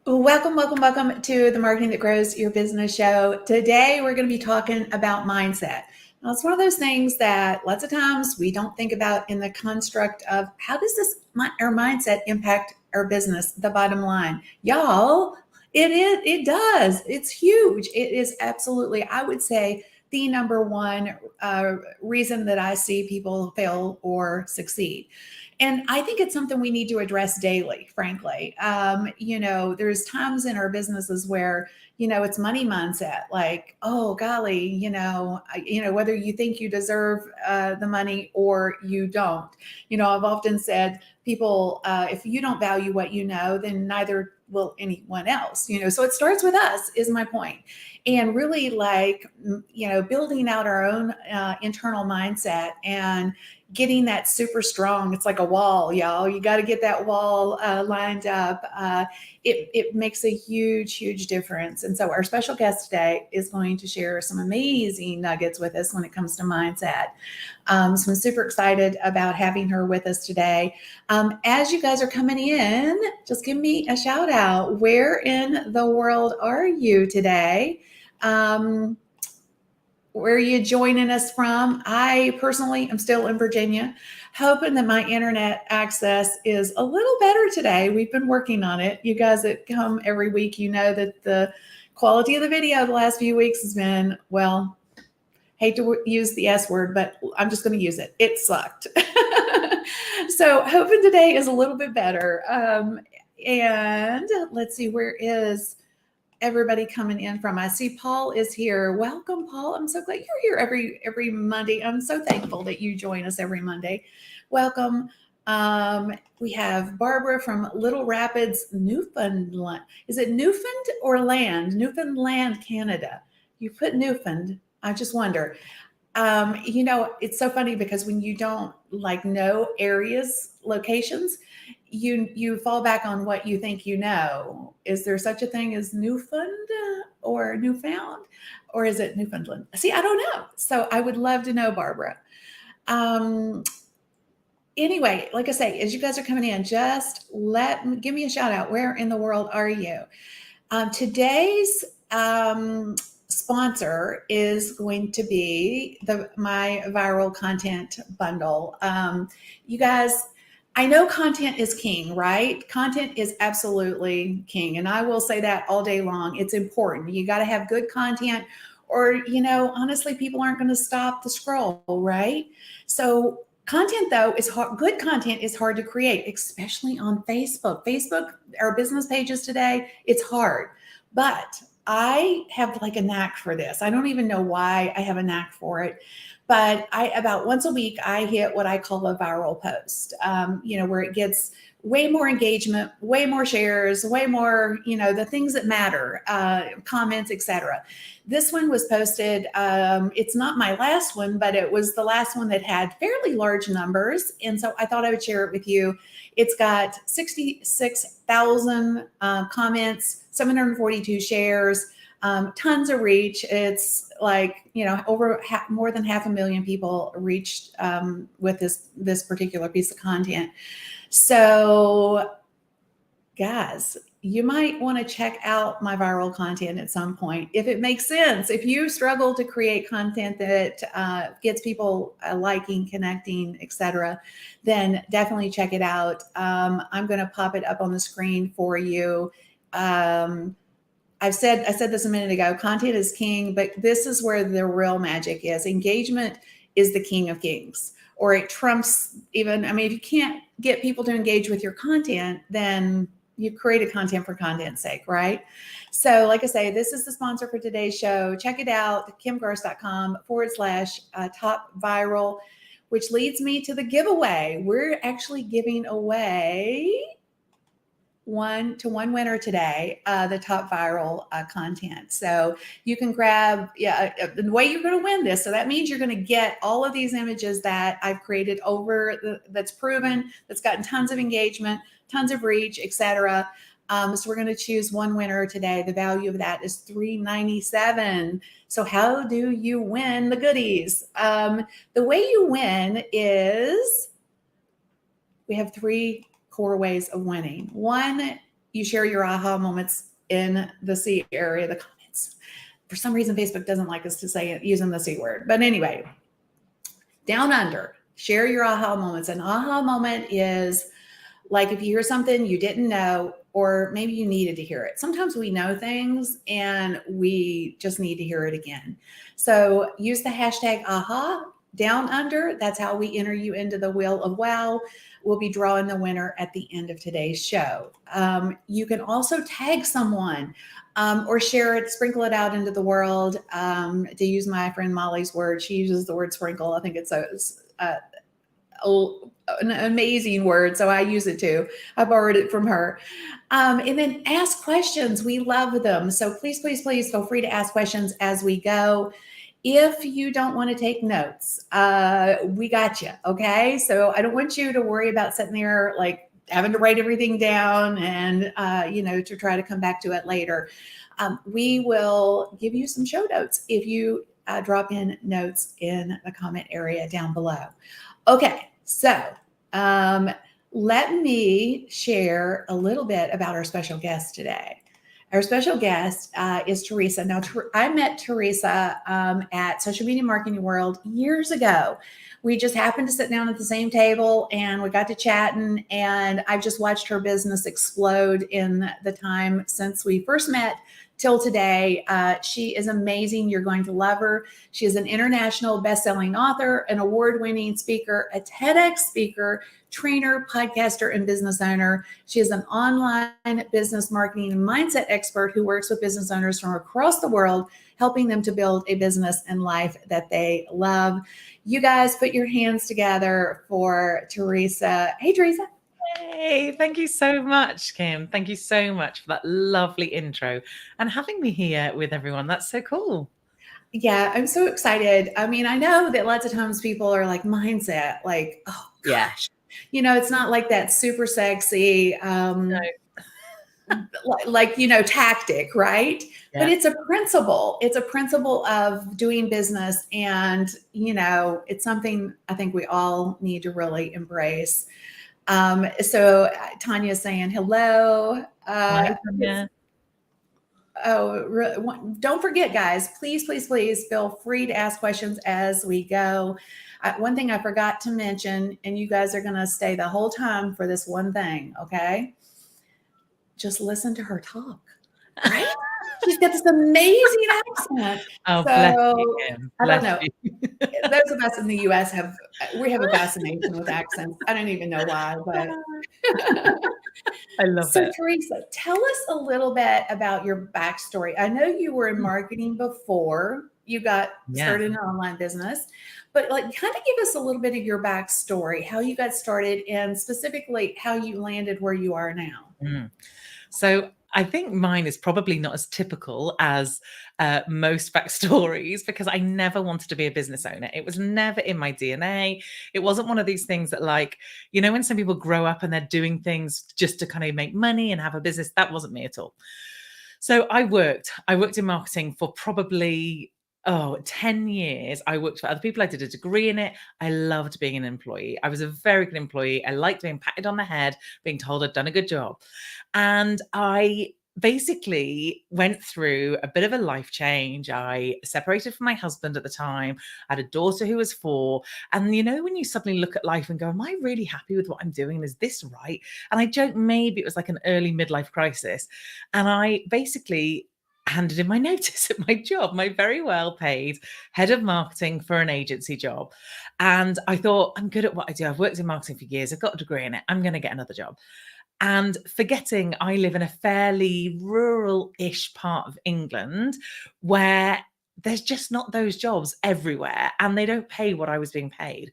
Welcome, welcome, welcome to the Marketing That Grows Your Business show. Today, we're going to be talking about mindset. Now, it's one of those things that lots of times we don't think about in the construct of how does our mindset impact our business, the bottom line. Y'all, it does. It's huge. It is absolutely, I would say, the number one reason that I see people fail or succeed. And I think it's something we need to address daily, frankly. There's times in our businesses where, it's money mindset, like, oh, golly, whether you think you deserve the money or you don't. I've often said, people, if you don't value what you know, then neither will anyone else, so it starts with us, is my point. And really, building out our own internal mindset and getting that super strong. It's like a wall, y'all. You got to get that wall lined up. It makes a huge, huge difference. And so our special guest today is going to share some amazing nuggets with us when it comes to mindset. So I'm super excited about having her with us today. As you guys are coming in, just give me a shout out. Where in the world are you today? Where are you joining us from? I personally am still in Virginia, hoping that my internet access is a little better today. We've been working on it. You guys that come every week, you know that the quality of the video the last few weeks has been, well, hate to use the S word, but I'm just going to use it. It sucked. So hoping today is a little bit better. And let's see, where is everybody coming in from? I see Paul is here. Welcome, Paul. I'm so glad you're here every Monday. I'm so thankful that you join us every Monday. Welcome. We have Barbara from Little Rapids, Newfoundland. Is it Newfound or Land? Newfoundland, Canada. You put Newfound. I just wonder. It's so funny because when you don't know areas, locations, you fall back on what you think you know. Is there such a thing as Newfound or Newfound, or is it Newfoundland? See, I don't know. So I would love to know, Barbara. Anyway, like I say, as you guys are coming in, just give me a shout out. Where in the world are you? Today's sponsor is going to be my viral content bundle. You guys, I know content is king, right? Content is absolutely king. And I will say that all day long. It's important. You got to have good content, or, honestly, people aren't going to stop the scroll, right? So content, though, is hard. Good content is hard to create, especially on Facebook. Facebook, our business pages today, it's hard. But I have a knack for this. I don't even know why I have a knack for it. But about once a week, I hit what I call a viral post, where it gets way more engagement, way more shares, way more, the things that matter, comments, etc. This one was posted. It's not my last one, but it was the last one that had fairly large numbers. And so I thought I would share it with you. It's got 66,000 comments, 742 shares, tons of reach. It's over more than 500,000 people reached with this particular piece of content. So guys, you might want to check out my viral content at some point if it makes sense. If you struggle to create content that gets people liking, connecting, etc., then definitely check it out. I'm going to pop it up on the screen for you. I said this a minute ago, content is king, but this is where the real magic is. Engagement is the king of kings, or it trumps even, if you can't get people to engage with your content, then you created content for content's sake, right? So like I say, this is the sponsor for today's show. Check it out, kimgarst.com/top viral, which leads me to the giveaway. We're actually giving away one winner today, the top viral content. So you can grab, the way you're going to win this. So that means you're going to get all of these images that I've created that's proven, that's gotten tons of engagement, tons of reach, etc. So we're going to choose one winner today. The value of that is $397. So how do you win the goodies? The way you win is, we have three core ways of winning. One you share your aha moments in the C area, the comments. For some reason, Facebook doesn't like us to say it using the C word. But anyway, down under, share your aha moments. An aha moment is like if you hear something you didn't know, or maybe you needed to hear it. Sometimes we know things and we just need to hear it again. So use the hashtag aha down under. That's how we enter you into the wheel of wow. We'll be drawing the winner at the end of today's show. You can also tag someone or share it, sprinkle it out into the world. To use my friend Molly's word, she uses the word sprinkle. I think it's an amazing word, so I use it too. I borrowed it from her. And then ask questions. We love them. So please, please, please feel free to ask questions as we go. If you don't want to take notes, we got you. Okay. So I don't want you to worry about sitting there like having to write everything down and, to try to come back to it later. We will give you some show notes if you drop in notes in the comment area down below. Okay. So let me share a little bit about our special guest today. Our special guest is Teresa. Now, I met Teresa at Social Media Marketing World years ago. We just happened to sit down at the same table and we got to chatting, and I've just watched her business explode in the time since we first met till today. She is amazing. You're going to love her. She is an international best-selling author, an award-winning speaker, a TEDx speaker, trainer, podcaster, and business owner. She is an online business marketing and mindset expert who works with business owners from across the world, helping them to build a business and life that they love. You guys put your hands together for Teresa. Hey, Teresa. Hey, thank you so much, Kim. Thank you so much for that lovely intro and having me here with everyone. That's so cool. Yeah, I'm so excited. I mean, I know that lots of times people are like mindset, like, oh gosh, it's not like that super sexy, tactic, right? Yeah. But it's a principle. It's a principle of doing business. And, it's something I think we all need to really embrace. So Tanya's saying hello. Hi, Tanya. Don't forget, guys, please, please, please feel free to ask questions as we go. One thing I forgot to mention, and you guys are going to stay the whole time for this one thing, okay? Just listen to her talk, right? She's got this amazing accent. Oh, so bless you, Kim. I don't Bless know. you. Those of us in the U.S. have a fascination with accents. I don't even know why, but I love so it. Teresa, tell us a little bit about your backstory. I know you were in marketing before you got started in an online business, but kind of give us a little bit of your backstory, how you got started, and specifically how you landed where you are now. So I think mine is probably not as typical as most backstories, because I never wanted to be a business owner. It was never in my DNA. It wasn't one of these things that, when some people grow up and they're doing things just to kind of make money and have a business, that wasn't me at all. So I worked in marketing for probably 10 years. I worked for other people. I did a degree in it. I loved being an employee. I was a very good employee. I liked being patted on the head, being told I'd done a good job. And I basically went through a bit of a life change. I separated from my husband at the time. I had a daughter who was 4. And when you suddenly look at life and go, am I really happy with what I'm doing? Is this right? And I joke, maybe it was like an early midlife crisis. And I basically handed in my notice at my job, my very well paid head of marketing for an agency job. And I thought, I'm good at what I do. I've worked in marketing for years. I've got a degree in it. I'm going to get another job. And forgetting I live in a fairly rural-ish part of England where there's just not those jobs everywhere, and they don't pay what I was being paid.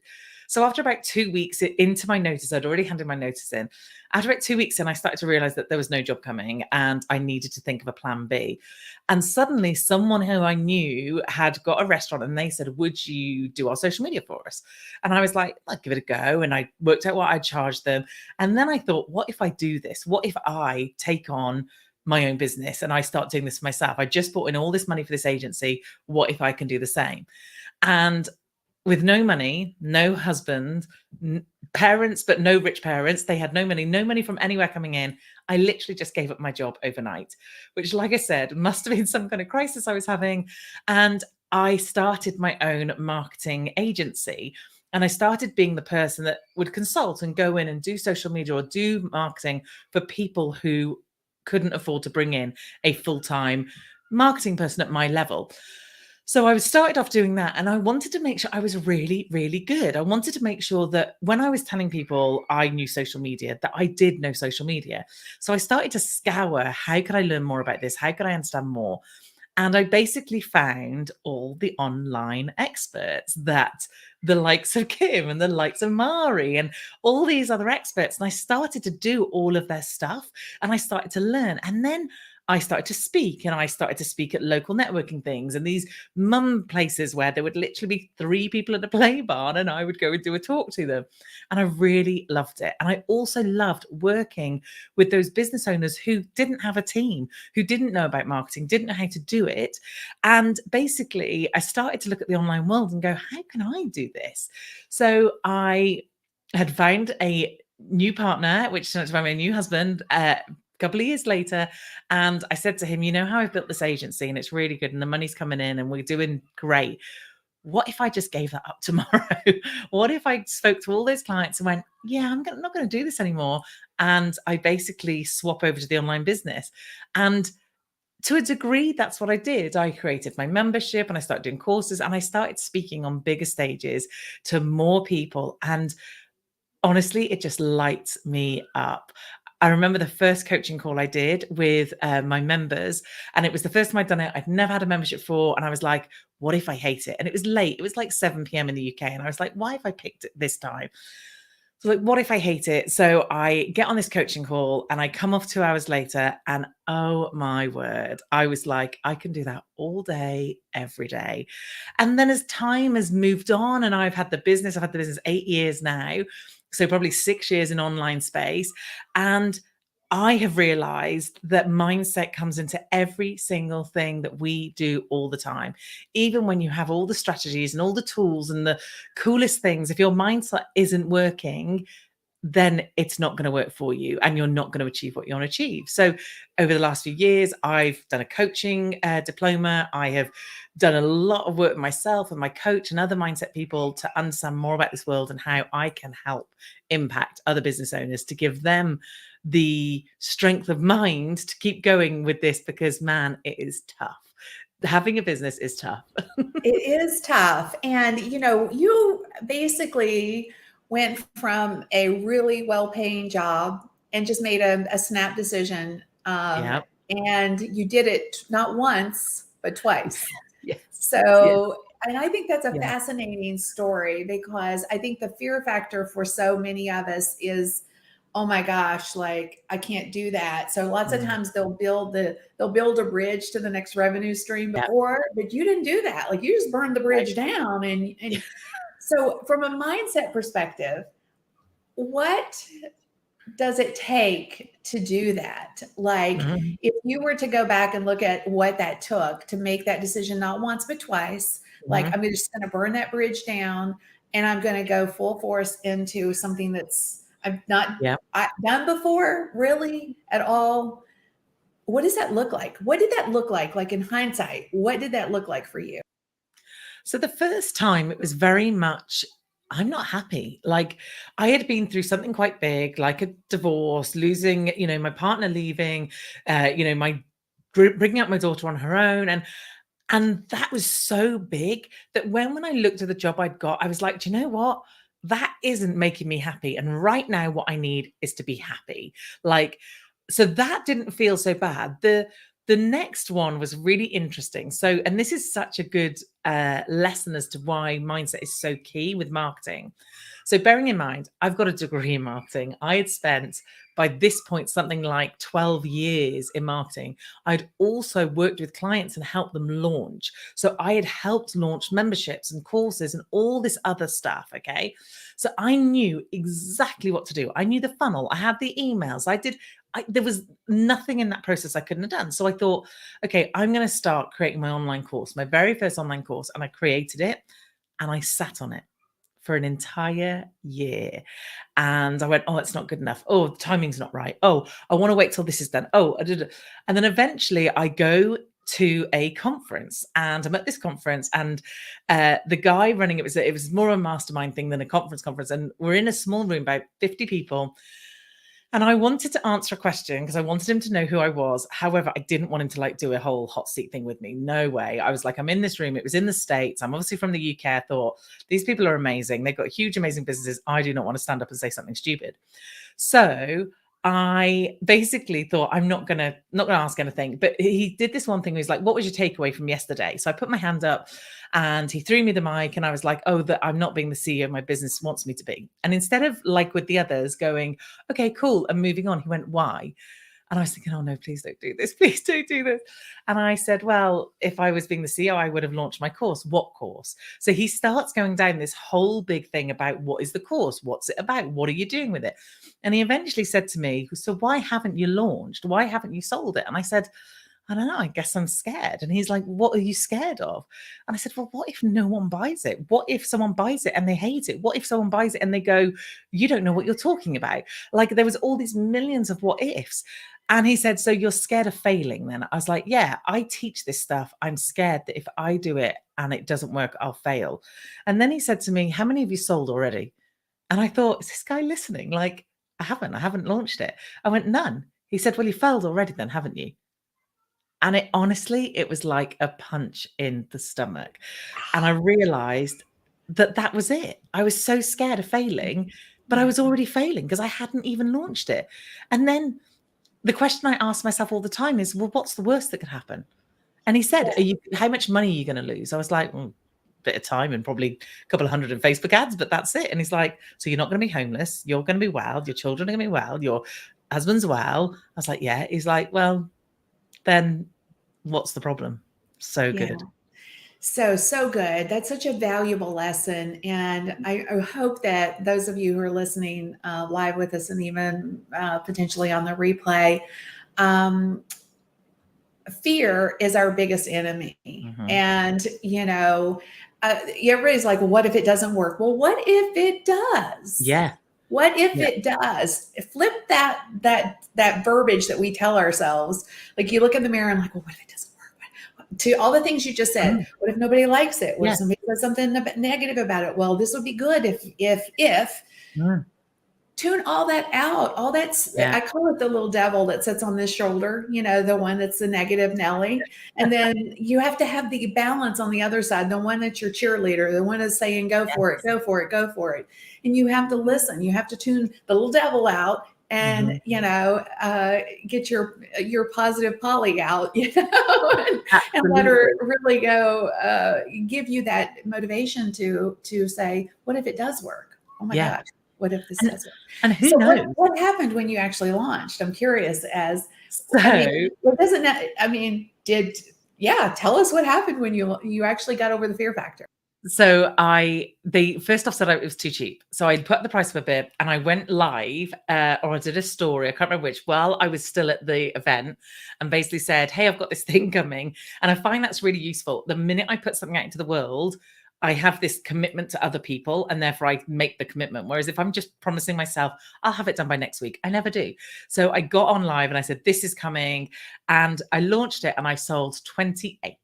So after about 2 weeks into my notice, I'd already handed my notice in. After about 2 weeks in, I started to realize that there was no job coming and I needed to think of a plan B. And suddenly someone who I knew had got a restaurant and they said, would you do our social media for us? And I was like, I'll give it a go. And I worked out what I'd charge them. And then I thought, what if I do this? What if I take on my own business and I start doing this for myself? I just brought in all this money for this agency. What if I can do the same? And with no money, no husband, parents, but no rich parents. They had no money from anywhere coming in. I literally just gave up my job overnight, which, like I said, must have been some kind of crisis I was having. And I started my own marketing agency. And I started being the person that would consult and go in and do social media or do marketing for people who couldn't afford to bring in a full-time marketing person at my level. So I started off doing that, and I wanted to make sure I was really, really good. I wanted to make sure that when I was telling people I knew social media, that I did know social media. So I started to scour, how could I learn more about this? How could I understand more? And I basically found all the online experts, that the likes of Kim and the likes of Mari and all these other experts. And I started to do all of their stuff, and I started to learn. And then I started to speak, and I started to speak at local networking things and these mum places where there would literally be 3 people at the play barn, and I would go and do a talk to them. And I really loved it. And I also loved working with those business owners who didn't have a team, who didn't know about marketing, didn't know how to do it. And basically, I started to look at the online world and go, how can I do this? So I had found a new partner, which turned out to be my new husband, couple of years later. And I said to him, you know how I've built this agency and it's really good and the money's coming in and we're doing great. What if I just gave that up tomorrow? What if I spoke to all those clients and went, yeah, not going to do this anymore? And I basically swap over to the online business. And to a degree, that's what I did. I created my membership and I started doing courses, and I started speaking on bigger stages to more people. And honestly, it just lights me up. I remember the first coaching call I did with my members, and it was the first time I'd done it. I'd never had a membership before, and I was like, what if I hate it? And it was late. It was like 7 p.m. in the UK, and I was like, why have I picked it this time? So like, what if I hate it? So I get on this coaching call, and I come off 2 hours later, and oh my word, I was like, I can do that all day, every day. And then as time has moved on, and I've had the business 8 years now, so probably 6 years in online space. And I have realized that mindset comes into every single thing that we do all the time. Even when you have all the strategies and all the tools and the coolest things, if your mindset isn't working, then it's not going to work for you and you're not going to achieve what you want to achieve. So over the last few years, I've done a coaching diploma. I have done a lot of work with myself and my coach and other mindset people to understand more about this world and how I can help impact other business owners, to give them the strength of mind to keep going with this, because man, it is tough. Having a business is tough. It is tough. And, you basically went from a really well-paying job and just made a snap decision. Yeah. And you did it not once, but twice. Yes. So, and I think that's a Yeah. fascinating story, because I think the fear factor for so many of us is, oh my gosh, like I can't do that. So lots of times they'll build a bridge to the next revenue stream Yeah. before, but you didn't do that. Like you just burned the bridge down. And so from a mindset perspective, what does it take to do that? Like if you were to go back and look at what that took to make that decision, not once, but twice, like I'm just going to burn that bridge down and I'm going to go full force into something that's I've not done before really at all. What does that look like? What did that look like? Like in hindsight, what did that look like for you? So the first time it was very much, I'm not happy. Like I had been through something quite big, like a divorce, losing, my partner leaving, my bringing up my daughter on her own. And that was so big that when I looked at the job I'd got, I was like, do you know what? That isn't making me happy. And right now, what I need is to be happy. Like, so that didn't feel so bad. The next one was really interesting. So, and this is such a good lesson as to why mindset is so key with marketing. So, bearing in mind, I've got a degree in marketing. I had spent by this point something like 12 years in marketing. I'd also worked with clients and helped them launch. So I had helped launch memberships and courses and all this other stuff. Okay. So I knew exactly what to do. I knew the funnel. I had the emails. There was nothing in that process I couldn't have done. So I thought, okay, I'm going to start creating my online course, my very first online course. And I created it. And I sat on it for an entire year. And I went, oh, it's not good enough. Oh, the timing's not right. Oh, I want to wait till this is done. Oh, I did it. And then eventually I go to a conference, and I'm at this conference, and the guy running it was more a mastermind thing than a conference. And we're in a small room, about 50 people. And I wanted to answer a question because I wanted him to know who I was. However, I didn't want him to like do a whole hot seat thing with me. No way. I was like, I'm in this room. It was in the States. I'm obviously from the UK. I thought, these people are amazing. They've got huge, amazing businesses. I do not want to stand up and say something stupid. So I basically thought, I'm not gonna ask anything. But he did this one thing. He was like, what was your takeaway from yesterday? So I put my hand up, and he threw me the mic, and I was like, oh, that I'm not being the CEO my business wants me to be. And instead of like with the others going, okay, cool, and moving on, he went, why? And I was thinking, oh no, please don't do this. Please don't do this. And I said, well, if I was being the CEO, I would have launched my course. What course? So he starts going down this whole big thing about what is the course? What's it about? What are you doing with it? And he eventually said to me, so why haven't you launched? Why haven't you sold it? And I said, I don't know, I guess I'm scared. And he's like, what are you scared of? And I said, well, what if no one buys it? What if someone buys it and they hate it? What if someone buys it and they go, you don't know what you're talking about? Like there was all these millions of what ifs. And he said, so you're scared of failing then? I was like, yeah, I teach this stuff. I'm scared that if I do it and it doesn't work, I'll fail. And then he said to me, how many have you sold already? And I thought, is this guy listening? Like, I haven't launched it. I went, none. He said, well, you failed already then, haven't you? And it honestly, it was like a punch in the stomach. And I realized that that was it. I was so scared of failing, but I was already failing because I hadn't even launched it. And then the question I ask myself all the time is, well, what's the worst that could happen? And he said, how much money are you going to lose? I was like, bit of time and probably a couple of hundred in Facebook ads, but that's it. And he's like, so you're not going to be homeless. You're going to be well. Your children are going to be well. Your husband's well. I was like, yeah. He's like, well, then what's the problem? So good. So good. That's such a valuable lesson. And I hope that those of you who are listening live with us and even potentially on the replay, fear is our biggest enemy. Mm-hmm. And, everybody's like, well, what if it doesn't work? Well, what if it does? Yeah. What if it does? Flip that verbiage that we tell ourselves. Like you look in the mirror and like, well, what if it doesn't work? To all the things you just said. What if nobody likes it? What if somebody says something negative about it? Well, this would be good if tune all that out. All that's I call it the little devil that sits on this shoulder, the one that's the negative Nelly. And then you have to have the balance on the other side, the one that's your cheerleader, the one that's saying, go for it, go for it, go for it. And you have to listen. You have to tune the little devil out and get your positive Polly out, and let her really go give you that motivation to say, what if it does work? Oh my gosh, what if this does work? And who knows? What happened when you actually launched? I'm curious as tell us what happened when you actually got over the fear factor. So they first off said it was too cheap. So I put the price up a bit and I went live or I did a story. I can't remember which, while I was still at the event, and basically said, hey, I've got this thing coming. And I find that's really useful. The minute I put something out into the world, I have this commitment to other people and therefore I make the commitment. Whereas if I'm just promising myself, I'll have it done by next week, I never do. So I got on live and I said, this is coming. And I launched it and I sold 28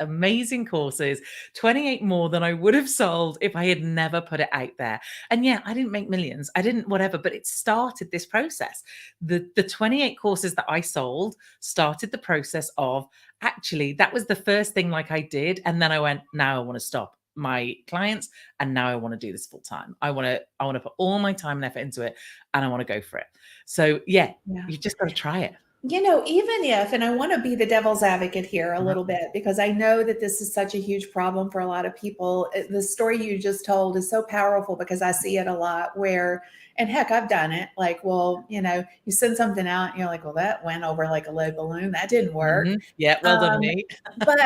amazing courses, 28 more than I would have sold if I had never put it out there. And yeah, I didn't make millions, I didn't whatever, but it started this process. The 28 courses that I sold started the process of, actually, that was the first thing like I did. And then I went, now I want to stop my clients and now I want to do this full time. I want to put all my time and effort into it and I want to go for it. So yeah. You just got to try it. Even if, and I want to be the devil's advocate here a little bit, because I know that this is such a huge problem for a lot of people. The story you just told is so powerful because I see it a lot where, and heck, I've done it. Like, well, you send something out and you're like, well, that went over like a lead balloon. That didn't work. Yeah. Well done, me. but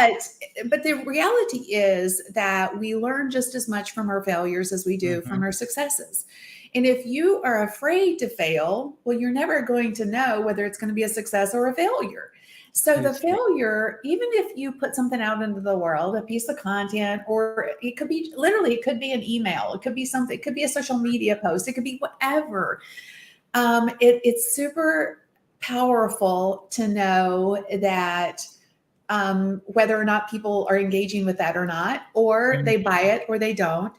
the reality is that we learn just as much from our failures as we do from our successes. And if you are afraid to fail, well, you're never going to know whether it's going to be a success or a failure. So the Totally. failure, even if you put something out into the world, a piece of content, or it could be literally, it could be an email, it could be something, it could be a social media post, it could be whatever. It's super powerful to know that whether or not people are engaging with that or not, or Mm, they buy it or they don't.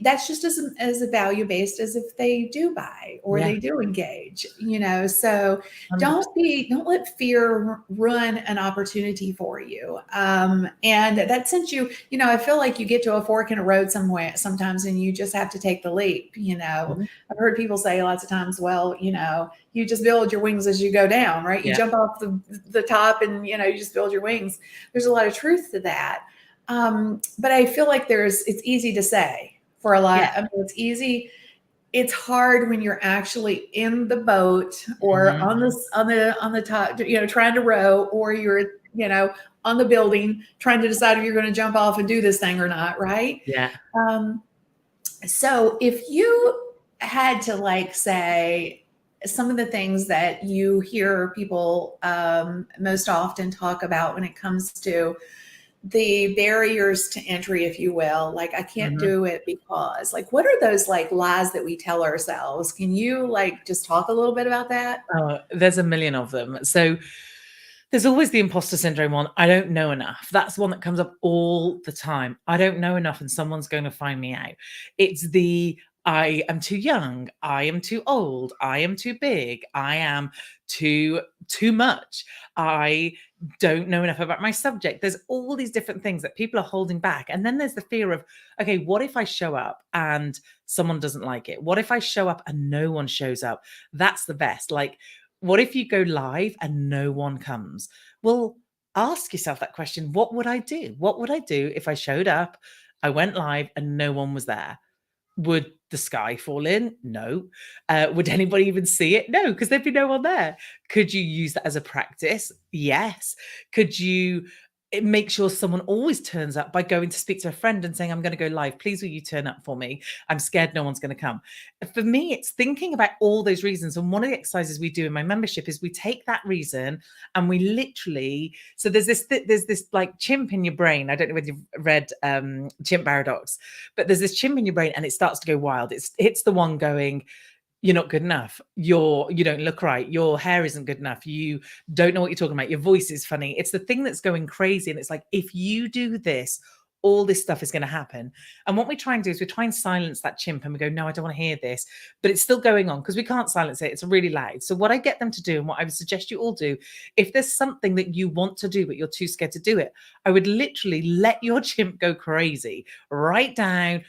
That's just as value based as if they do buy or yeah, they do engage, you know. So 100%. don't let fear run an opportunity for you. And that since you know, I feel like you get to a fork in a road somewhere sometimes, and you just have to take the leap. You know, Mhm. I've heard people say lots of times, well, you know, you just build your wings as you go down, right? You Yeah, jump off the top, and you know, you just build your wings. There's a lot of truth to that. But I feel like it's easy to say for a yeah. lot. I mean, it's easy. It's hard when you're actually in the boat or Mhm. on the top, you know, trying to row, or you're, you know, on the building trying to decide if you're going to jump off and do this thing or not, right? Yeah. Um, so if you had to like say some of the things that you hear people most often talk about when it comes to the barriers to entry, if you will, like I can't Mhm. do it because, like, what are those like lies that we tell ourselves? Can you like just talk a little bit about that? Oh, there's a million of them. So there's always the imposter syndrome one. I don't know enough. That's one that comes up all the time. I don't know enough and someone's going to find me out. It's the I am too young. I am too old. I am too big. I am too much. I don't know enough about my subject. There's all these different things that people are holding back. And then there's the fear of, okay, what if I show up and someone doesn't like it? What if I show up and no one shows up? That's the best. Like, what if you go live and no one comes? Well, ask yourself that question. What would I do? What would I do if I showed up, I went live and no one was there? Would the sky fall in? No. Would anybody even see it? No, because there'd be no one there. Could you use that as a practice? Yes. Could you make sure someone always turns up by going to speak to a friend and saying, I'm going to go live. Please, will you turn up for me? I'm scared no one's going to come. For me, it's thinking about all those reasons. And one of the exercises we do in my membership is we take that reason and we literally, so there's this like chimp in your brain. I don't know whether you've read Chimp Paradox, but there's this chimp in your brain and it starts to go wild. It's the one going, you're not good enough. You don't look right. Your hair isn't good enough. You don't know what you're talking about. Your voice is funny. It's the thing that's going crazy. And it's like, if you do this, all this stuff is going to happen. And what we try and do is we try and silence that chimp and we go, no, I don't want to hear this. But it's still going on because we can't silence it. It's really loud. So what I get them to do and what I would suggest you all do, if there's something that you want to do, but you're too scared to do it, I would literally let your chimp go crazy. Write down,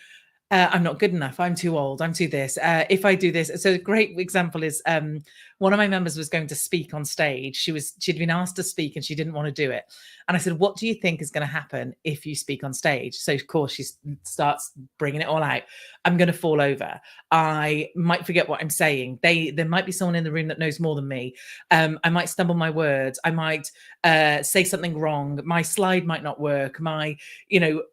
I'm not good enough. I'm too old. I'm too this. If I do this, so a great example is one of my members was going to speak on stage. She'd been asked to speak and she didn't want to do it. And I said, "What do you think is going to happen if you speak on stage?" So of course she starts bringing it all out. I'm going to fall over. I might forget what I'm saying. There might be someone in the room that knows more than me. I might stumble my words. I might say something wrong. My slide might not work.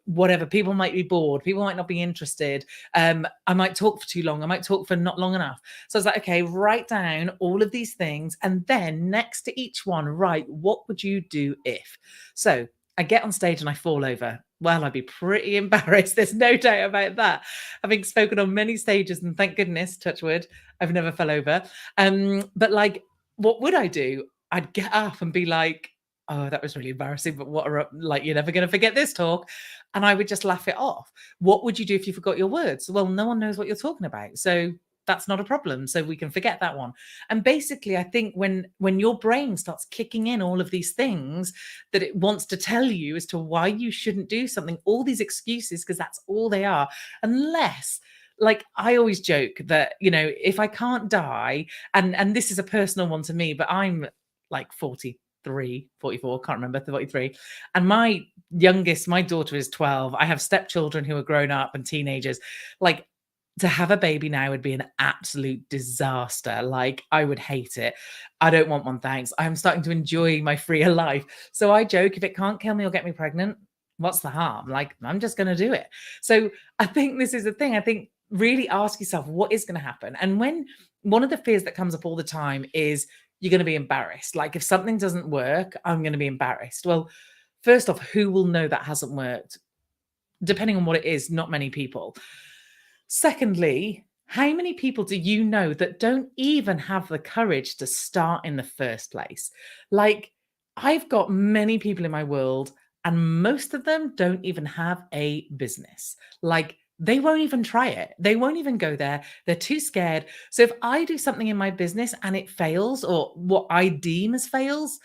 Whatever. People might be bored. People might not be interested. I might talk for too long. I might talk for not long enough. So I was like, okay, write down all of these things. And then next to each one, write, what would you do if? So I get on stage and I fall over. Well, I'd be pretty embarrassed. There's no doubt about that. Having spoken on many stages, and thank goodness, touch wood, I've never fell over. But like, what would I do? I'd get up and be like, oh, that was really embarrassing, but like, you're never going to forget this talk. And I would just laugh it off. What would you do if you forgot your words? Well, no one knows what you're talking about. So that's not a problem. So we can forget that one. And basically, I think when your brain starts kicking in all of these things that it wants to tell you as to why you shouldn't do something, all these excuses, because that's all they are, unless, like, I always joke that, if I can't die, and this is a personal one to me, but I'm like 43, 44, can't remember, 43. And my daughter is 12. I have stepchildren who are grown up and teenagers. Like, to have a baby now would be an absolute disaster. Like, I would hate it. I don't want one, thanks. I'm starting to enjoy my freer life. So I joke, if it can't kill me or get me pregnant, what's the harm? Like, I'm just going to do it. So I think this is the thing. I think really ask yourself what is going to happen. And when one of the fears that comes up all the time is you're going to be embarrassed. Like if something doesn't work, I'm going to be embarrassed. Well, first off, who will know that hasn't worked? Depending on what it is, not many people. Secondly, how many people do you know that don't even have the courage to start in the first place? Like, I've got many people in my world, and most of them don't even have a business. Like, they won't even try it. They won't even go there. They're too scared. So, if I do something in my business and it fails, or what I deem as fails,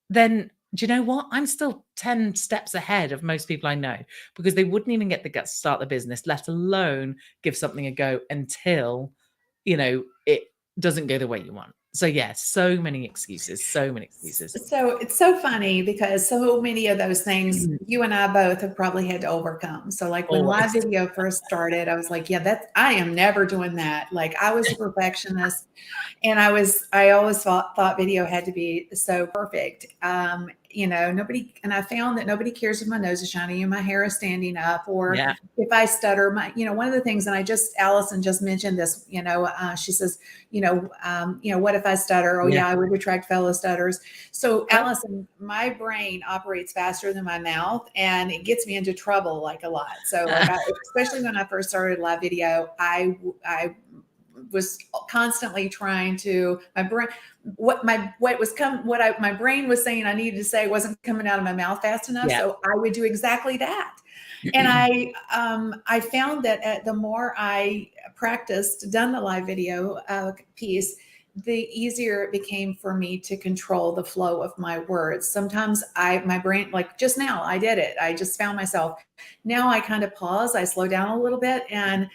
then do you know what? I'm still 10 steps ahead of most people I know because they wouldn't even get the guts to start the business, let alone give something a go until, it doesn't go the way you want. So yeah, so many excuses, so many excuses. So it's so funny because so many of those things Mhm. you and I both have probably had to overcome. So like when live Always. video first started, I was like, yeah, I am never doing that. Like I was a perfectionist. And I always thought video had to be so perfect. Nobody, and I found that nobody cares if my nose is shiny and my hair is standing up, or Yeah. if I stutter. One of the things, and Allison just mentioned this, she says, what if I stutter? Oh Yeah. yeah, I would attract fellow stutters. So Right. Allison, my brain operates faster than my mouth and it gets me into trouble like a lot. So like, especially when I first started live video, I was constantly trying to my brain my brain was saying I needed to say wasn't coming out of my mouth fast enough, Yeah. so I would do exactly that. And I found that the more I practiced, done the live video piece, the easier it became for me to control the flow of my words. Sometimes my brain, like just now, I did it. I just found myself. Now I kind of pause, I slow down a little bit, and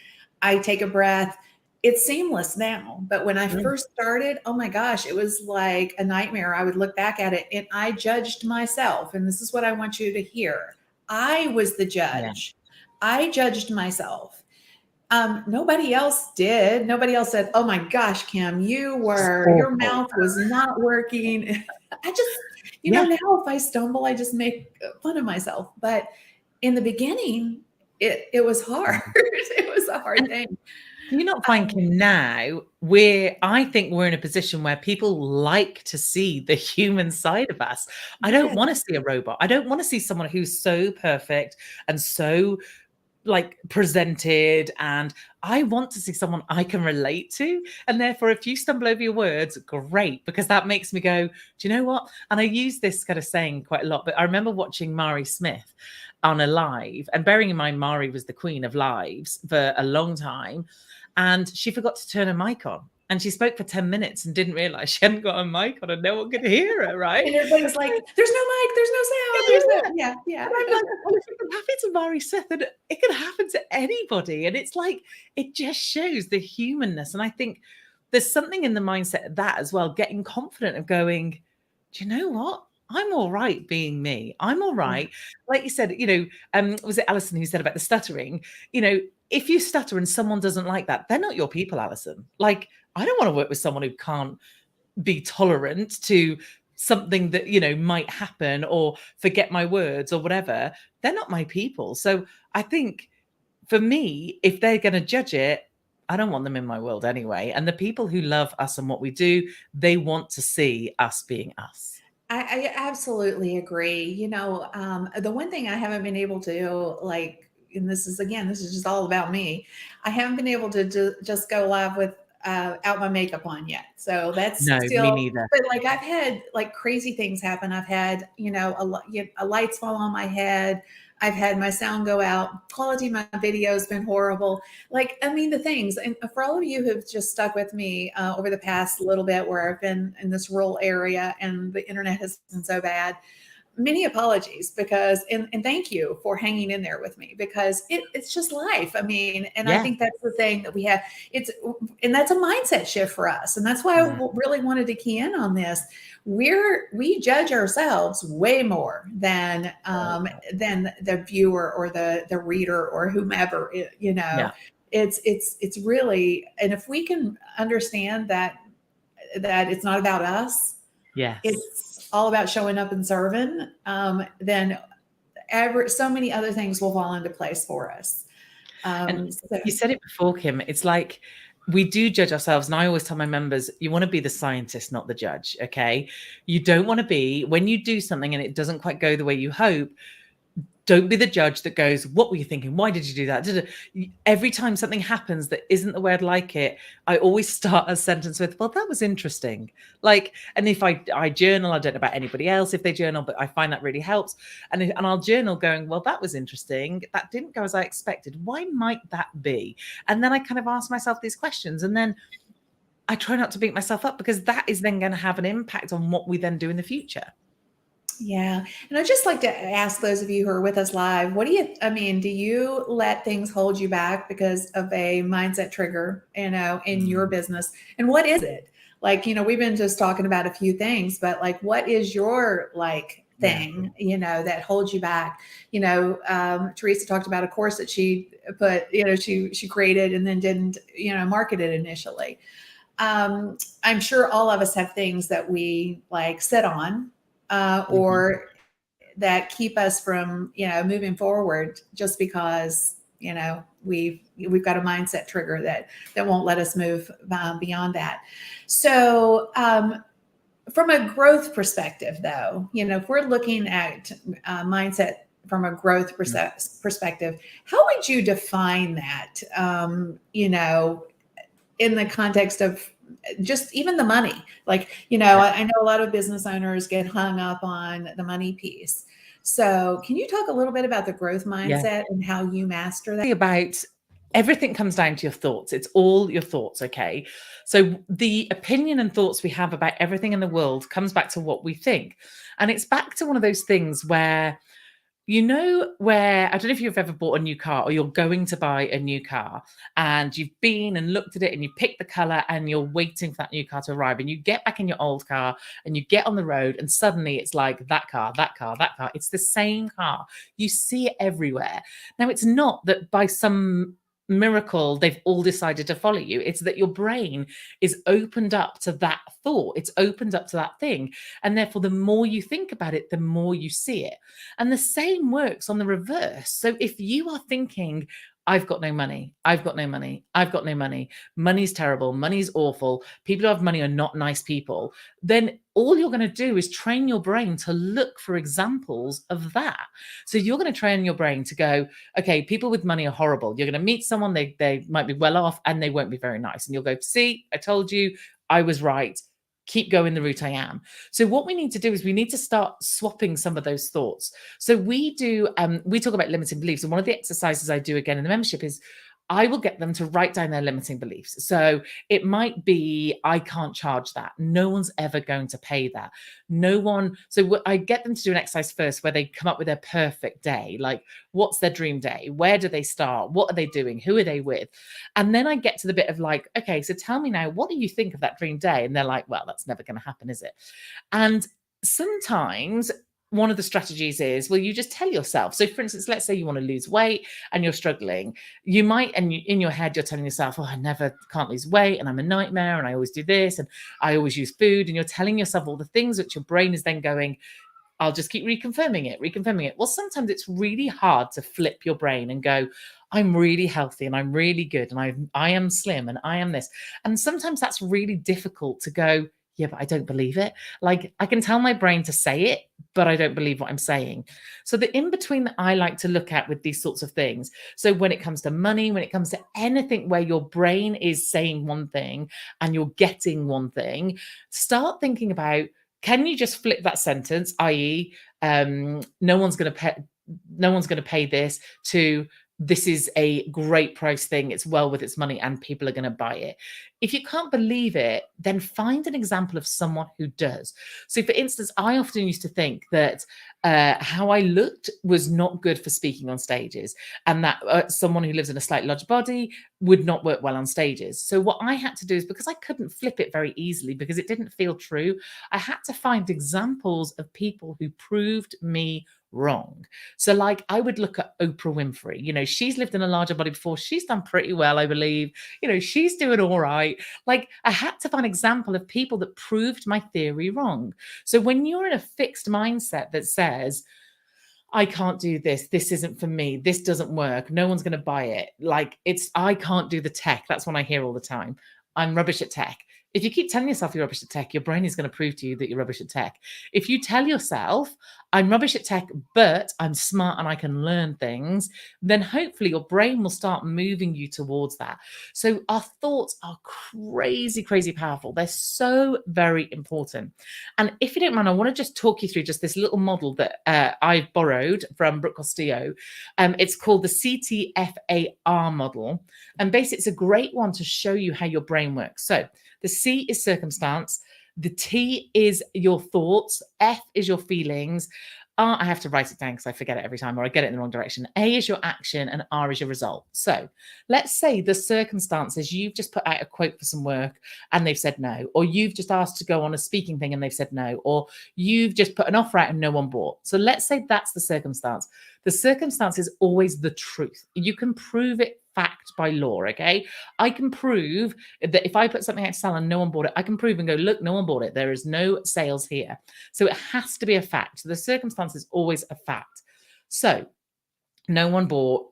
I take a breath. It's seamless now, but when I Mm. first started, oh my gosh, it was like a nightmare. I would look back at it and I judged myself. And this is what I want you to hear. I was the Yeah. judge. I judged myself. Nobody else did. Nobody else said, "Oh my gosh, Kim, It's your awful. mouth was not working." I just, Yeah. now if I stumble, I just make fun of myself. But in the beginning, it was hard. It was a hard thing. Do you not find, Um, Kim, now I think we're in a position where people like to see the human side of us. I don't yes, want to see a robot. I don't want to see someone who's so perfect and so like presented, and I want to see someone I can relate to. And therefore, if you stumble over your words, great, because that makes me go, do you know what? And I use this kind of saying quite a lot, but I remember watching Mari Smith on a live, and bearing in mind Mari was the queen of lives for a long time, and she forgot to turn her mic on. And she spoke for 10 minutes and didn't realize she hadn't got a mic on and no one could hear her, right? and everybody's like, "There's no mic, there's no sound, there's no." Yeah. Yeah, yeah. And I'm like, well, if it can happen to Mari Seth, then it can happen to anybody. And it's like, it just shows the humanness. And I think there's something in the mindset of that as well, getting confident of going, do you know what? I'm all right being me. I'm all Yeah. right. Like you said, was it Alison who said about the stuttering? If you stutter and someone doesn't like that, they're not your people, Alison. Like, I don't want to work with someone who can't be tolerant to something that might happen, or forget my words or whatever. They're not my people. So I think for me, if they're going to judge it, I don't want them in my world anyway. And the people who love us and what we do, they want to see us being us. I absolutely agree. The one thing I haven't been able to do, like, and this is just all about me. I haven't been able to just go live with out my makeup on yet. So that's No, me still, neither. but like I've had like crazy things happen. I've had, a lights fall on my head. I've had my sound go out. Quality of my video has been horrible. Like, I mean, the things, and for all of you who've just stuck with me over the past little bit where I've been in this rural area and the internet has been so bad, many apologies and thank you for hanging in there with me because it's just life. I mean, and I Yeah. think that's the thing that we have. And that's a mindset shift for us. And that's why I really wanted to key in on this. We judge ourselves way more than the viewer or the reader or whomever, Yeah. it's really, and if we can understand that it's not about us, Yes. it's all about showing up and serving, then so many other things will fall into place for us. And So you said it before, Kim. It's like we do judge ourselves. And I always tell my members, you want to be the scientist, not the judge. Okay. You don't want to be, when you do something and it doesn't quite go the way you hope, don't be the judge that goes, what were you thinking? Why did you do that? Every time something happens that isn't the way I'd like it, I always start a sentence with, well, that was interesting. Like, and if I journal, I don't know about anybody else if they journal, but I find that really helps. And I'll journal going, well, that was interesting. That didn't go as I expected. Why might that be? And then I kind of ask myself these questions. And then I try not to beat myself up, because that is then going to have an impact on what we then do in the future. yeah. And I'd just like to ask those of you who are with us live, do you let things hold you back because of a mindset trigger, in your business? And what is it? Like, we've been just talking about a few things, but like, what is your thing, that holds you back? Teresa talked about a course that she put, she created and then didn't, market it initially. I'm sure all of us have things that we sit on, or that keep us from moving forward, just because we've got a mindset trigger that won't let us move beyond that. So from a growth perspective, though, if we're looking at mindset from a growth perspective, how would you define that? In the context of just even the money, I know a lot of business owners get hung up on the money piece. So can you talk a little bit about the growth mindset and how you master that? About everything comes down to your thoughts. It's all your thoughts. Okay. So the opinion and thoughts we have about everything in the world comes back to what we think. And it's back to one of those things where, where, I don't know if you've ever bought a new car or you're going to buy a new car, and you've been and looked at it and you pick the color and you're waiting for that new car to arrive, and you get back in your old car and you get on the road and suddenly it's like that car, that car, that car. It's the same car. You see it everywhere. Now, it's not that by some miracle they've all decided to follow you. It's that your brain is opened up to that thought. It's opened up to that thing. And therefore, the more you think about it, the more you see it. And the same works on the reverse. So if you are thinking, I've got no money, I've got no money, I've got no money, money's terrible, money's awful, people who have money are not nice people, then all you're going to do is train your brain to look for examples of that. So you're going to train your brain to go, okay, people with money are horrible. You're going to meet someone, they might be well off and they won't be very nice. And you'll go, see, I told you, I was right. Keep going the route I am. So what we need to do is we need to start swapping some of those thoughts. So we talk about limiting beliefs. And one of the exercises I do again in the membership is I will get them to write down their limiting beliefs. So it might be, I can't charge that. No one's ever going to pay that. No one. So I get them to do an exercise first where they come up with their perfect day. Like, what's their dream day? Where do they start? What are they doing? Who are they with? And then I get to the bit of like, okay, so tell me now, what do you think of that dream day? And they're like, well, that's never going to happen, is it? And sometimes one of the strategies is, well, you just tell yourself. So for instance, let's say you want to lose weight and you're struggling. You might, and in your head, you're telling yourself, oh, I never can't lose weight and I'm a nightmare and I always do this and I always use food. And you're telling yourself all the things which your brain is then going, I'll just keep reconfirming it. Well, sometimes it's really hard to flip your brain and go, I'm really healthy and I'm really good and I am slim and I am this. And sometimes that's really difficult to go, yeah, but I don't believe it. Like, I can tell my brain to say it, but I don't believe what I'm saying. So the in-between that I like to look at with these sorts of things. So when it comes to money, when it comes to anything where your brain is saying one thing and you're getting one thing, start thinking about, can you just flip that sentence, i.e., no one's going to pay this, to this is a great price thing, it's well worth its money and people are going to buy it. If you can't believe it, then find an example of someone who does. So for instance, I often used to think that how I looked was not good for speaking on stages, and that someone who lives in a slightly larger body would not work well on stages. So what I had to do is, because I couldn't flip it very easily because it didn't feel true, I had to find examples of people who proved me wrong. So like, I would look at Oprah Winfrey, she's lived in a larger body before. She's done pretty well, I believe. She's doing all right. Like, I had to find an example of people that proved my theory wrong. So when you're in a fixed mindset that says, I can't do this. This isn't for me. This doesn't work. No one's going to buy it. Like I can't do the tech. That's what I hear all the time. I'm rubbish at tech. If you keep telling yourself you're rubbish at tech, your brain is going to prove to you that you're rubbish at tech. If you tell yourself, I'm rubbish at tech, but I'm smart and I can learn things, then hopefully your brain will start moving you towards that. So our thoughts are crazy, crazy powerful. They're so very important. And if you don't mind, I want to just talk you through just this little model that I've borrowed from Brooke Castillo. It's called the CTFAR model. And basically, it's a great one to show you how your brain works. So the C is circumstance. The T is your thoughts. F is your feelings. R, I have to write it down because I forget it every time or I get it in the wrong direction. A is your action and R is your result. So let's say the circumstances, you've just put out a quote for some work and they've said no, or you've just asked to go on a speaking thing and they've said no, or you've just put an offer out and no one bought. So let's say that's the circumstance. The circumstance is always the truth. You can prove it fact by law, okay? I can prove that if I put something out to sell and no one bought it, I can prove and go, look, no one bought it. There is no sales here. So it has to be a fact. So the circumstance is always a fact. So no one bought,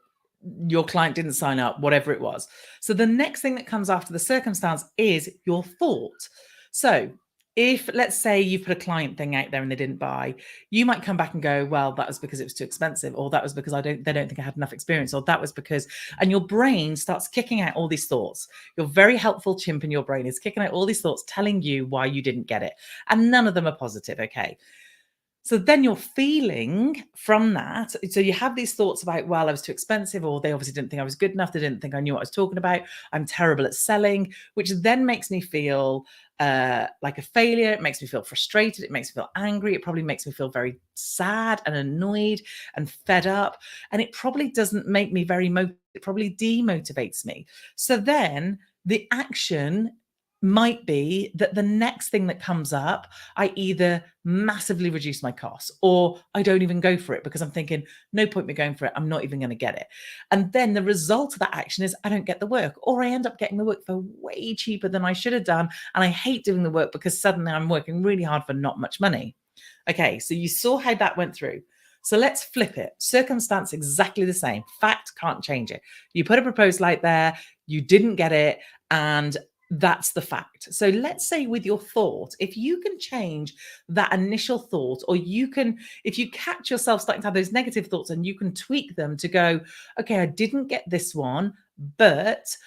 your client didn't sign up, whatever it was. So the next thing that comes after the circumstance is your thought. So if, let's say, you put a client thing out there and they didn't buy, you might come back and go, well, that was because it was too expensive, or that was because they don't think I had enough experience, or that was because, and your brain starts kicking out all these thoughts. Your very helpful chimp in your brain is kicking out all these thoughts, telling you why you didn't get it. And none of them are positive, okay? So then you're feeling from that. So you have these thoughts about, well, I was too expensive, or they obviously didn't think I was good enough. They didn't think I knew what I was talking about. I'm terrible at selling, which then makes me feel like a failure. It makes me feel frustrated. It makes me feel angry. It probably makes me feel very sad and annoyed and fed up. And it probably doesn't make me very it probably demotivates me. So then the action might be that the next thing that comes up, I either massively reduce my costs or I don't even go for it because I'm thinking, no point me going for it. I'm not even going to get it. And then the result of that action is I don't get the work, or I end up getting the work for way cheaper than I should have done. And I hate doing the work because suddenly I'm working really hard for not much money. Okay, so you saw how that went through. So let's flip it. Circumstance exactly the same. Fact, can't change it. You put a proposal out there, you didn't get it, and that's the fact. So let's say with your thought, if you can change that initial thought, or if you catch yourself starting to have those negative thoughts and you can tweak them to go, okay, I didn't get this one, but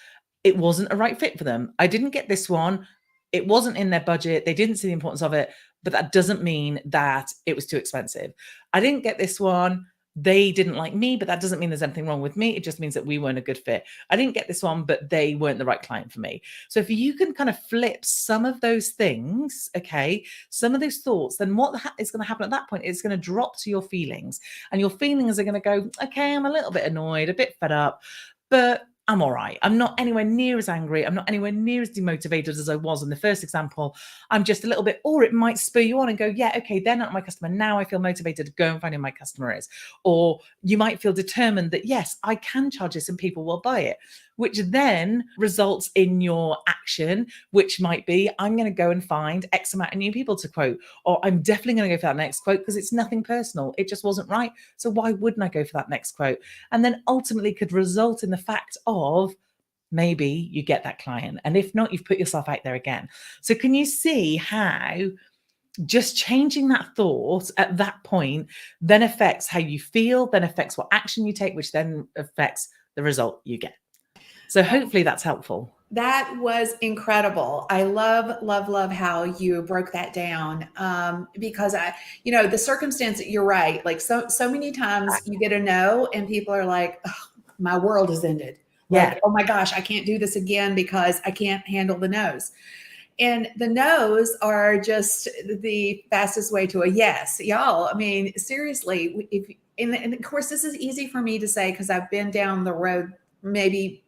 it wasn't a right fit for them. I didn't get this one. It wasn't in their budget. They didn't see the importance of it, but that doesn't mean that it was too expensive. I didn't get this one. They didn't like me, but that doesn't mean there's anything wrong with me. It just means that we weren't a good fit. I didn't get this one, but they weren't the right client for me. So if you can kind of flip some of those things, okay, some of those thoughts, then what is going to happen at that point is going to drop to your feelings. And your feelings are going to go, okay, I'm a little bit annoyed, a bit fed up, but I'm all right. I'm not anywhere near as angry. I'm not anywhere near as demotivated as I was in the first example. I'm just a little bit, or it might spur you on and go, yeah, okay, they're not my customer. Now I feel motivated to go and find who my customer is. Or you might feel determined that, yes, I can charge this and people will buy it, which then results in your action, which might be, I'm going to go and find X amount of new people to quote, or I'm definitely going to go for that next quote because it's nothing personal. It just wasn't right. So why wouldn't I go for that next quote? And then ultimately could result in the fact of maybe you get that client. And if not, you've put yourself out there again. So can you see how just changing that thought at that point then affects how you feel, then affects what action you take, which then affects the result you get? So hopefully that's helpful. That was incredible. I love how you broke that down, because the circumstance, you're right. Like so many times you get a no and people are like, oh, my world has ended. Like, oh my gosh, I can't do this again because I can't handle the no's. And the no's are just the fastest way to a yes. Y'all, I mean, seriously, and of course, this is easy for me to say because I've been down the road maybe,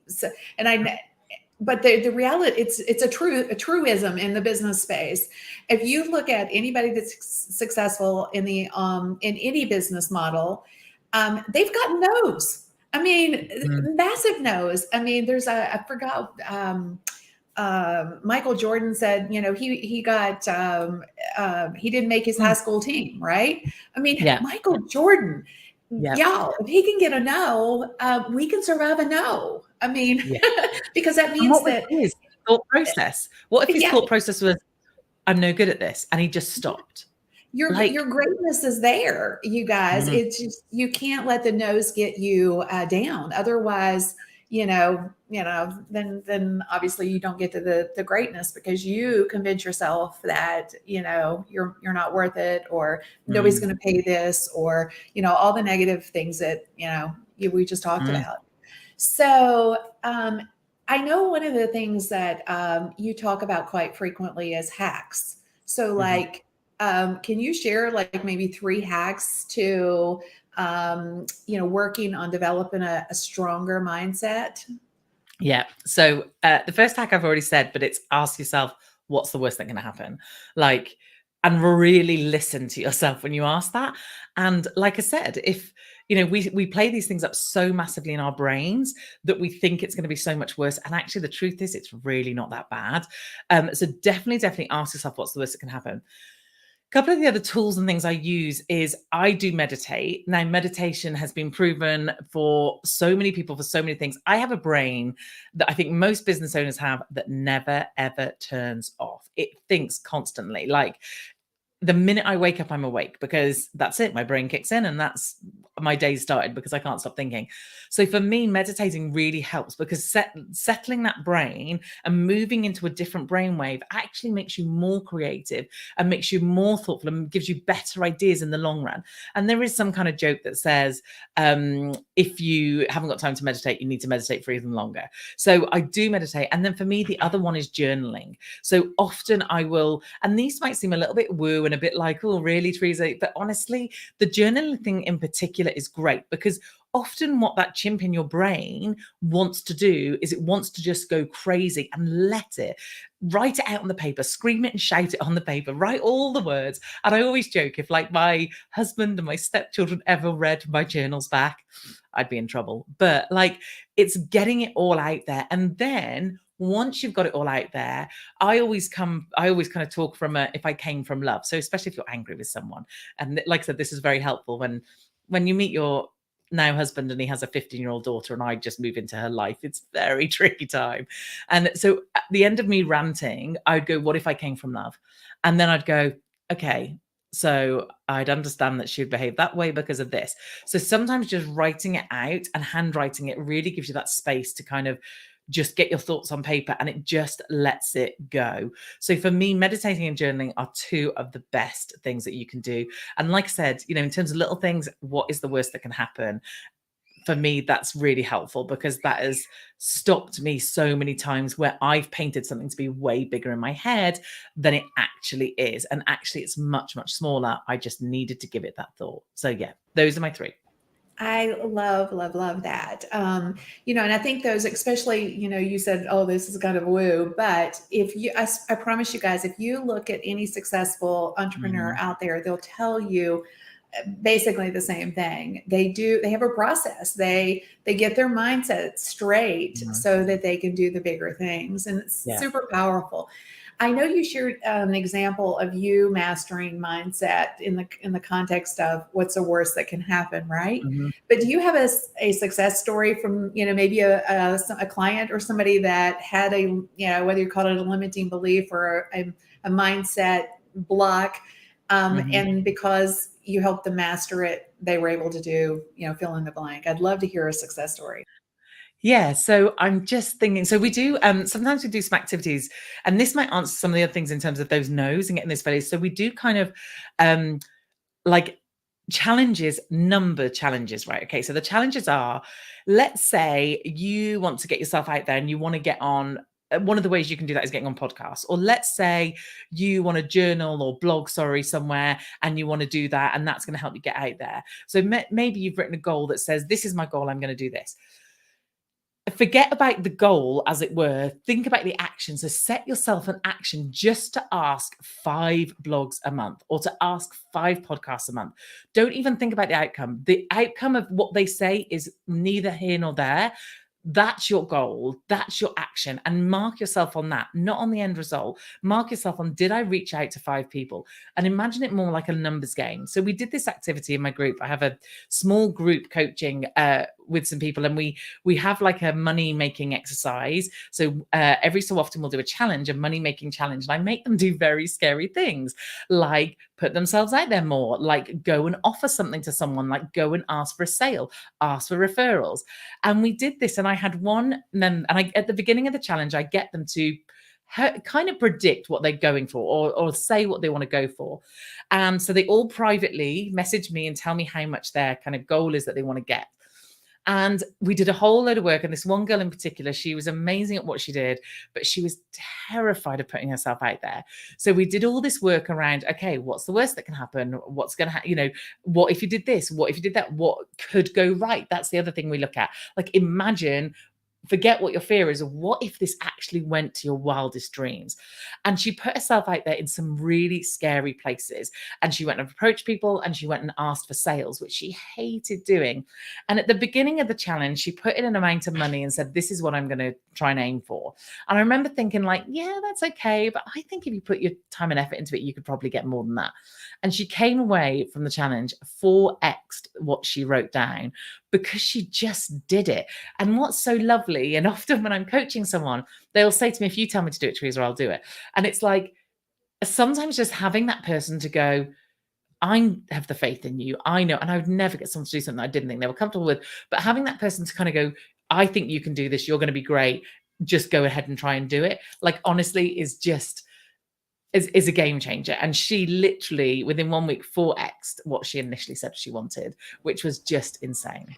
but the reality, it's a truism in the business space. If you look at anybody that's successful in any business model, they've got no's. I mean, massive no's. I mean, I forgot, Michael Jordan said, he got, he didn't make his high school team, right? I mean, Michael Jordan, Yeah. Y'all, if he can get a no, we can survive a no. I mean, Yeah. because that And means what was that, his thought process? What if his yeah, thought process was, I'm no good at this, and he just stopped? your Like, greatness is there, you guys. mm, It's just you can't let the no's get you down. Otherwise, then obviously you don't get to the greatness because you convince yourself that you're not worth it, or nobody's mm, going to pay this, or all the negative things that we just talked mm, about. So I know one of the things that you talk about quite frequently is hacks. So, mhm. like, can you share like maybe 3 hacks to, working on developing a stronger mindset? Yeah. So the first hack I've already said, but it's ask yourself, what's the worst that can happen? Like, and really listen to yourself when you ask that. And like I said, if we play these things up so massively in our brains that we think it's going to be so much worse. And actually, the truth is, it's really not that bad. So definitely ask yourself, what's the worst that can happen? Couple of the other tools and things I use is I do meditate. Now, meditation has been proven for so many people for so many things. I have a brain that I think most business owners have that never ever turns off. It thinks constantly. Like the minute I wake up, I'm awake because that's it. My brain kicks in and that's my day started because I can't stop thinking. So for me, meditating really helps because settling that brain and moving into a different brainwave actually makes you more creative and makes you more thoughtful and gives you better ideas in the long run. And there is some kind of joke that says, if you haven't got time to meditate, you need to meditate for even longer. So I do meditate. And then for me, the other one is journaling. So often I will, and these might seem a little bit woo and a bit like, oh, really, Teresa? But honestly, the journaling thing in particular is great because often what that chimp in your brain wants to do is it wants to just go crazy and let it. Write it out on the paper, scream it and shout it on the paper, write all the words. And I always joke if like my husband and my stepchildren ever read my journals back, I'd be in trouble. But like it's getting it all out there. And then once you've got it all out there, I always kind of talk from if I came from love. So especially if you're angry with someone. And like I said, this is very helpful when you meet your now husband and he has a 15-year-old daughter and I just move into her life. It's very tricky time. And so at the end of me ranting, I'd go, what if I came from love? And then I'd go, okay, so I'd understand that she would behave that way because of this. So sometimes just writing it out and handwriting it really gives you that space to kind of just get your thoughts on paper and it just lets it go. So for me, meditating and journaling are two of the best things that you can do. And like I said, in terms of little things, what is the worst that can happen? For me, that's really helpful because that has stopped me so many times where I've painted something to be way bigger in my head than it actually is. And actually, it's much, much smaller. I just needed to give it that thought. So, yeah, those are my 3. I love, love, love that. And I think those, especially, you said, oh, this is kind of woo, but I promise you guys, if you look at any successful entrepreneur Mhm. out there, they'll tell you basically the same thing. They have a process. They get their mindset straight Mhm. so that they can do the bigger things. And it's Yeah. super powerful. I know you shared an example of you mastering mindset in the context of what's the worst that can happen, right? Mhm. But do you have a success story from maybe a client or somebody that had whether you call it a limiting belief or a mindset block, Mhm. and because you helped them master it, they were able to do fill in the blank. I'd love to hear a success story. Yeah, so I'm just thinking. So we do sometimes we do some activities, and this might answer some of the other things in terms of those no's and getting this value. So we do kind of um like number challenges, right? Okay, so the challenges are, let's say you want to get yourself out there and you want to get on. One of the ways you can do that is getting on podcasts, or let's say you want to journal or blog, somewhere, and you want to do that, and that's going to help you get out there. So maybe you've written a goal that says, "This is my goal. I'm going to do this." Forget about the goal, as it were. Think about the action. So set yourself an action just to ask 5 blogs a month or to ask 5 podcasts a month. Don't even think about the outcome. The outcome of what they say is neither here nor there. That's your goal. That's your action. And mark yourself on that, not on the end result. Mark yourself on, did I reach out to 5 people? And imagine it more like a numbers game. So we did this activity in my group. I have a small group coaching with some people, and we have like a money making exercise. So every so often we'll do a challenge, a money making challenge. And I make them do very scary things, like put themselves out there more, like go and offer something to someone, like go and ask for a sale, ask for referrals. And we did this, and I had one, and I, at the beginning of the challenge, I get them to kind of predict what they're going for, or say what they want to go for. And so they all privately message me and tell me how much their kind of goal is that they want to get. And we did a whole load of work. And this one girl in particular, she was amazing at what she did, but she was terrified of putting herself out there. So we did all this work around, okay, what's the worst that can happen? What's going to happen? You know, what if you did this? What if you did that? What could go right? That's the other thing we look at. Like, imagine, forget what your fear is. What if this actually went to your wildest dreams? And she put herself out there in some really scary places. And she went and approached people, and she went and asked for sales, which she hated doing. And at the beginning of the challenge, she put in an amount of money and said, this is what I'm going to try and aim for. And I remember thinking, like, yeah, that's okay. But I think if you put your time and effort into it, you could probably get more than that. And she came away from the challenge 4x'd what she wrote down, because she just did it. And what's so lovely, and often when I'm coaching someone, they'll say to me, if you tell me to do it, Teresa, I'll do it. And it's like, sometimes just having that person to go, I have the faith in you. I know. And I would never get someone to do something I didn't think they were comfortable with. But having that person to kind of go, I think you can do this. You're going to be great. Just go ahead and try and do it. Like, honestly, is a game changer. And she literally, within 1 week, 4x'd what she initially said she wanted, which was just insane.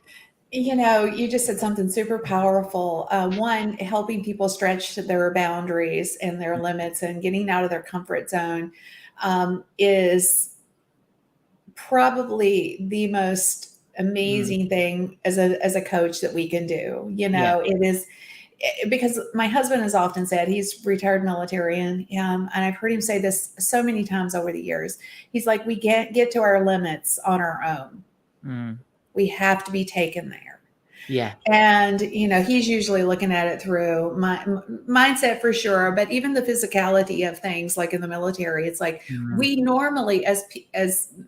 You know, you just said something super powerful. One, helping people stretch their boundaries and their limits and getting out of their comfort zone is probably the most amazing thing as a coach that we can do. You know, it is, because my husband has often said, he's retired military, and I've heard him say this so many times over the years. He's like, we can't get to our limits on our own. We have to be taken there. Yeah. And, you know, he's usually looking at it through my mindset for sure. But even the physicality of things, like in the military, it's like we normally, as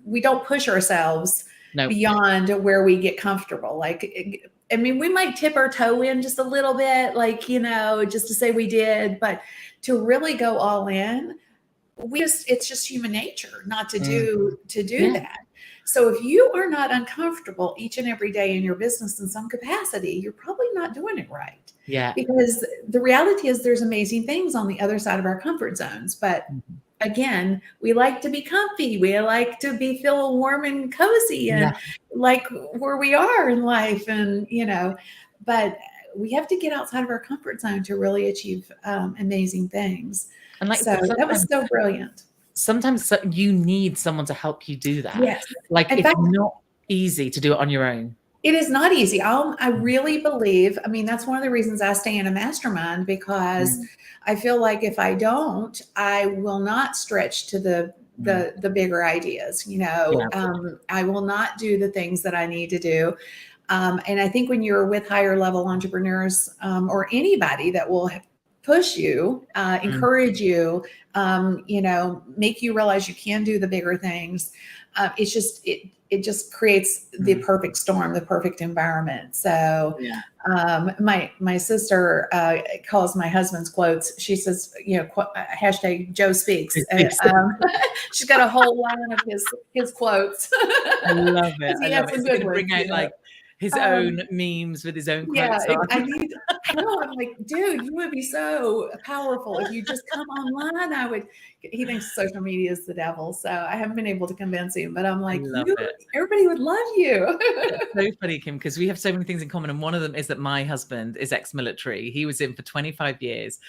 we don't push ourselves beyond where we get comfortable. Like, I mean, we might tip our toe in just a little bit, like, you know, just to say we did, but to really go all in, it's just human nature not to do that. So if you are not uncomfortable each and every day in your business in some capacity, you're probably not doing it right. Yeah. Because the reality is there's amazing things on the other side of our comfort zones. But again, we like to be comfy. We like to feel warm and cozy and like where we are in life. And, you know, but we have to get outside of our comfort zone to really achieve amazing things. And like, so that was so brilliant. Sometimes you need someone to help you do that. Yes. Like, it's not easy to do it on your own. It is not easy. I really believe, I mean, that's one of the reasons I stay in a mastermind, because I feel like if I don't, I will not stretch to the bigger ideas, you know. I will not do the things that I need to do. And I think when you're with higher level entrepreneurs, or anybody that will push you, encourage you, you know, make you realize you can do the bigger things. It just creates the perfect storm, the perfect environment. So my sister calls my husband's quotes. She says, you know, hashtag Joe speaks. She's got a whole line of his quotes. I love it. I love it. Good bring out like his own memes with his own quotes. I know. I'm like, dude, you would be so powerful if you just come online. He thinks social media is the devil. So I haven't been able to convince him, but I'm like, everybody would love you. It's so funny, Kim, because we have so many things in common. And one of them is that my husband is ex-military. He was in for 25 years.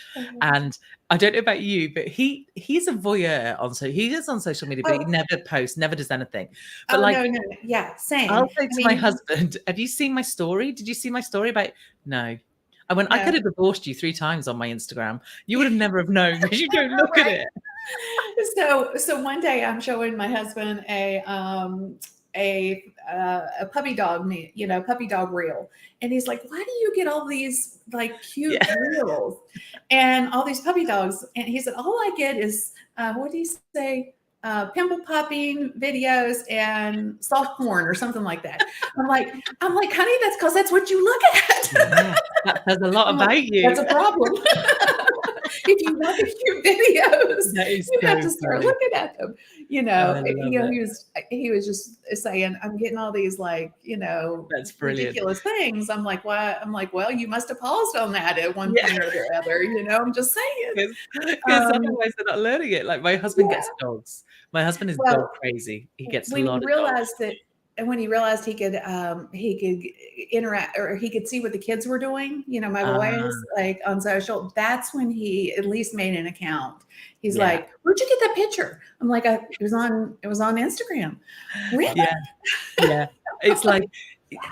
And I don't know about you, but he's a voyeur he is on social media, but he never posts, never does anything. But no. Yeah, same. I'll say to my husband, have you seen my story? Did you see my story about? No. I went, I could have divorced you 3 times on my Instagram. You would have never have known, because you don't look at it. So one day I'm showing my husband a puppy dog, puppy dog reel, and he's like, "Why do you get all these like cute Yeah. reels and all these puppy dogs?" And he said, "All I get is what do you say? Pimple popping videos and soft porn or something like that." I'm like, honey, that's because that's what you look at. Yeah, that says a lot I'm like, about you. that's a problem. If you love the cute videos, That is you have so to start funny. looking at them. I love it. He was just saying, I'm getting all these like, That's brilliant. ridiculous things. I'm like, why? I'm like, well, you must have paused on that at one Yeah. point or the other. I'm just saying. Because Um, otherwise they're not learning it. Like my husband yeah. gets dogs. My husband is dog Well, crazy. He gets a when he lot of dogs. realized that and when he realized he could interact or he could see what the kids were doing, my boys, Ah, like on social, that's when he at least made an account. He's yeah. like, "Where'd you get that picture?" I'm like, it was on Instagram." Really? Yeah. Yeah. It's like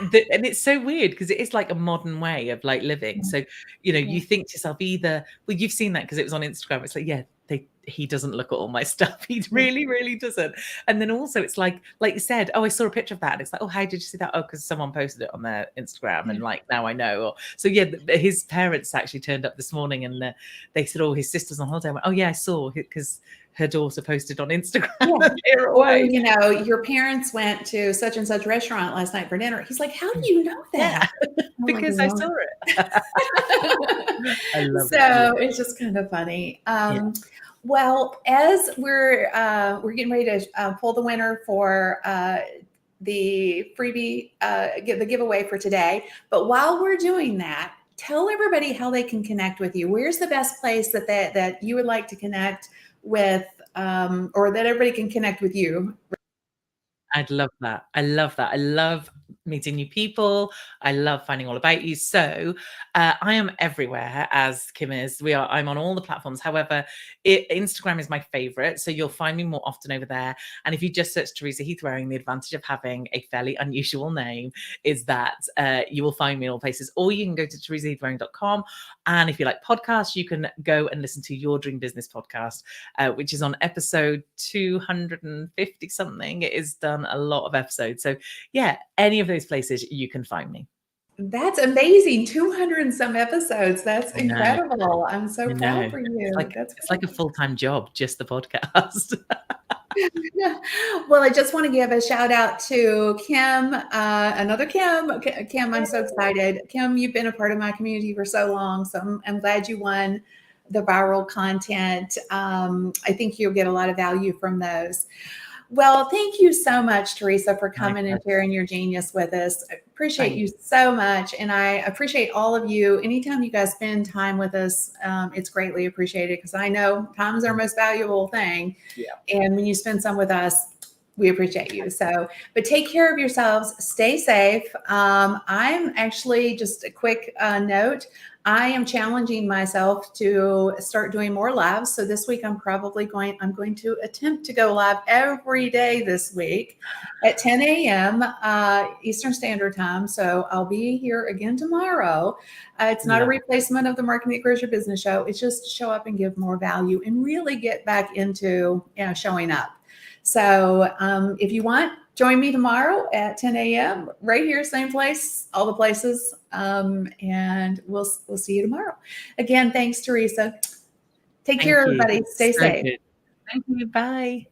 and it's so weird because it is like a modern way of like living. So, Yeah. you think to yourself either, well, you've seen that because it was on Instagram. It's like, yeah, he doesn't look at all my stuff. He Yeah. really, really doesn't. And then also it's like you said, oh, I saw a picture of that. And it's like, oh, how did you see that? Oh, because someone posted it on their Instagram. And Yeah. like, now I know. So yeah, his parents actually turned up this morning and they said, oh, his sister's on holiday. I went, oh yeah, I saw because her daughter posted on Instagram Yeah. that they were Or, away. your parents went to such and such restaurant last night for dinner. He's like, "How do you know Yeah, that?" I'm like, because I saw "Well." it. I love it. So it's just kind of funny. Yeah. Well, as we're getting ready to pull the winner for the freebie, the giveaway for today. But while we're doing that, tell everybody how they can connect with you. Where's the best place that you would like to connect with, or that everybody can connect with you? I'd love that. I love that. I love meeting new people. I love finding all about you. So I am everywhere, as Kim is. I'm on all the platforms. However, Instagram is my favorite. So you'll find me more often over there. And if you just search Teresa Heath-Wareing, the advantage of having a fairly unusual name is that you will find me in all places. Or you can go to teresaheathwareing.com. And if you like podcasts, you can go and listen to Your Dream Business podcast, which is on episode 250 something. It is done a lot of episodes. So yeah, any of those places you can find me. That's amazing. 200 and some episodes. That's I know. incredible. I'm so I proud know. for you. That's It's like a full-time job, just the podcast. Yeah. Well, I just want to give a shout out to Kim, another Kim. Kim, I'm so excited. Kim, you've been a part of my community for so long, so I'm glad you won the viral content. I think you'll get a lot of value from those. Well, thank you so much, Teresa, for My coming and pleasure. sharing your genius with us. I appreciate Thank you so much. And I appreciate all of you. Anytime you guys spend time with us, it's greatly appreciated because I know time is our most valuable thing. Yeah. And when you spend some with us, we appreciate you. So, but take care of yourselves. Stay safe. I'm actually just a quick note. I am challenging myself to start doing more lives. So this week I'm going to attempt to go live every day this week at 10 a.m. Eastern Standard Time. So I'll be here again tomorrow. It's not a Love it. replacement of the Marketing That Grows Your Business show. It's just to show up and give more value and really get back into, showing up. So if you want, join me tomorrow at 10 a.m. right here, same place, all the places. And we'll see you tomorrow. Again, thanks, Teresa. Take Thank care, you. everybody. Stay So safe. good. Thank you. Bye.